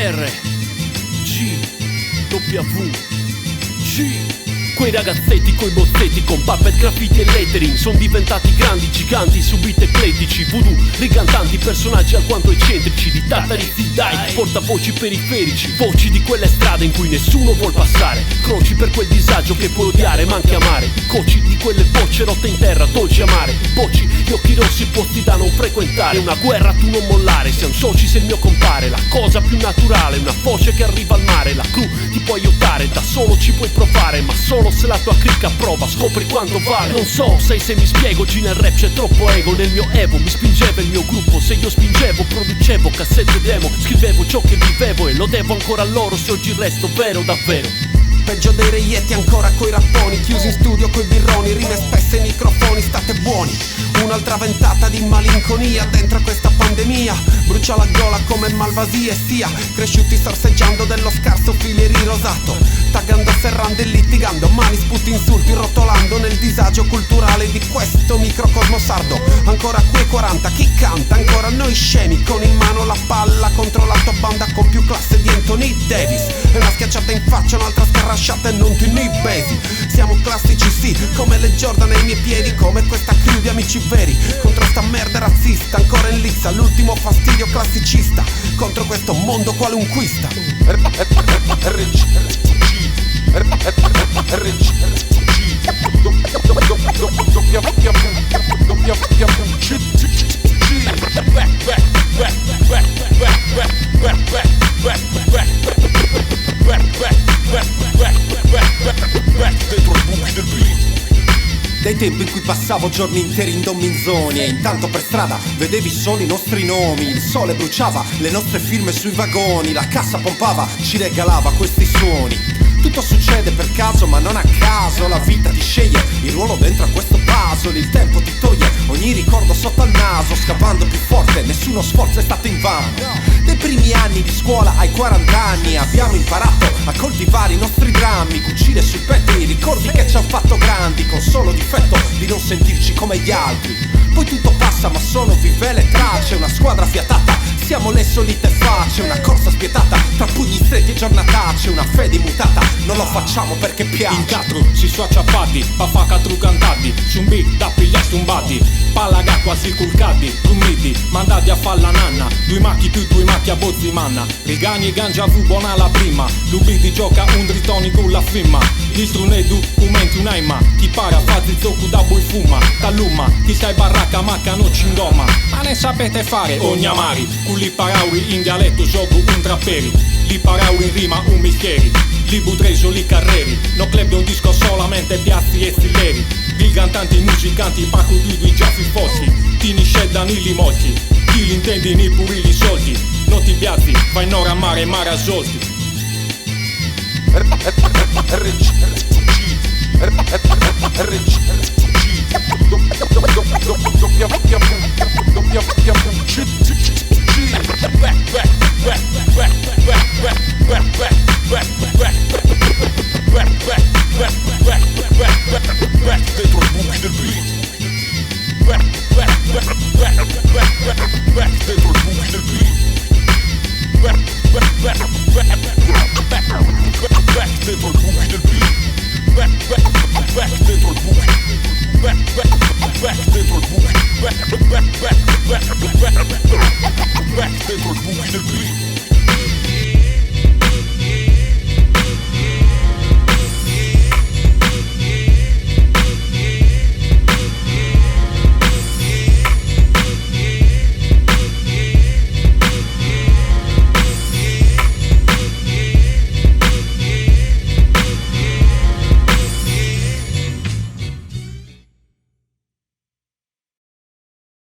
R G W G. Quei ragazzetti coi bozzetti con puppet, graffiti e lettering son diventati grandi giganti su beat eclettici, voodoo, ricantanti, personaggi alquanto eccentrici, di tattarizi dai, portavoci periferici, voci di quelle strade in cui nessuno vuol passare, croci per quel disagio che puoi odiare ma anche amare, i coci di quelle bocce rotte in terra, dolci amare, i bocci, gli occhi rossi posti da non frequentare, una guerra tu non mollare, siamo soci se il mio compare, la cosa più naturale, una voce che arriva al mare, la crew ti può aiutare, da solo ci puoi provare, ma solo se la tua cricca prova, scopri quanto vale. Non so se mi spiego, G nel rap c'è troppo ego, nel mio evo mi spingeva il mio gruppo, se io spingevo, producevo cassette demo, scrivevo ciò che vivevo e lo devo ancora a loro, se oggi resto vero davvero. Peggio dei reietti ancora coi rapponi, chiusi in studio coi birroni, rime spesse ai microfoni, state buoni. Un'altra ventata di malinconia dentro questa pandemia, brucia la gola come malvasie sia, cresciuti sorseggiando dello scarso fileri rosato, taggando, serrando e litigando, mani, sputi, insulti, rotolando nel disagio culturale di questo microcosmo sardo. Ancora qui 40, chi canta? Ancora noi scemi, con in mano la palla contro la tua banda con più classe di Anthony Davis, e una schiacciata in faccia, un'altra scarrasciata e non ti inibesi. Siamo classici sì, come le Jordan ai miei piedi, come questa crew di amici veri, contro sta merda razzista, ancora in lizza, l'ultimo fastidio classicista, contro questo mondo qualunquista. Dai tempi in cui passavo giorni interi in dominzoni e intanto per strada vedevi solo i nostri nomi, il sole bruciava le nostre firme sui vagoni, la cassa pompava, ci regalava questi suoni. Tutto succede per caso ma non a caso, la vita ti sceglie il ruolo dentro a questo puzzle, il tempo ti toglie ogni ricordo sotto al naso, scappando più forte, nessuno sforzo è stato invano. Dai primi anni di scuola ai 40 anni abbiamo imparato a coltivare i nostri drammi, cucire sui petti i ricordi che ci hanno fatto grandi, con solo difetto di non sentirci come gli altri. Poi tutto passa ma sono vive le tracce, una squadra fiatata, siamo le solite facce, una corsa spietata tra pugni stretti e giornatacce, una fede immutata, non lo facciamo perché piace. In catru si sono acciappati, pa fa catru cantati, su un beat da pigliare stumbati, palaga quasi culcati, rumiti, mandati a fare la nanna, due macchi più due macchi a bozzi manna, rigani e gangia vu buona la prima, l'ubiti gioca un dritoni con la firma, gli strune documenti un'aima, chi para fa zizzoku da bui fuma, taluma, chi stai baracca macca non cingoma, ma ne sapete fare ogni amari, li parauri in dialetto gioco un trapperi, li parauri in rima un mischieri, li budreso li carreri, no club è un disco solamente piazzi e stilleri, i cantanti i musicanti pacu dui giaffi fossi, ti ni sceddano i limossi, chi li intendi ni puri li soldi, non ti piazzi, vai in ora mare mare a soldi. Dentro i buchi del beat. Dentro i buchi del beat. Dentro i buchi del beat. Dentro i buchi. Dentro i buchi. Dentro i buchi del beat.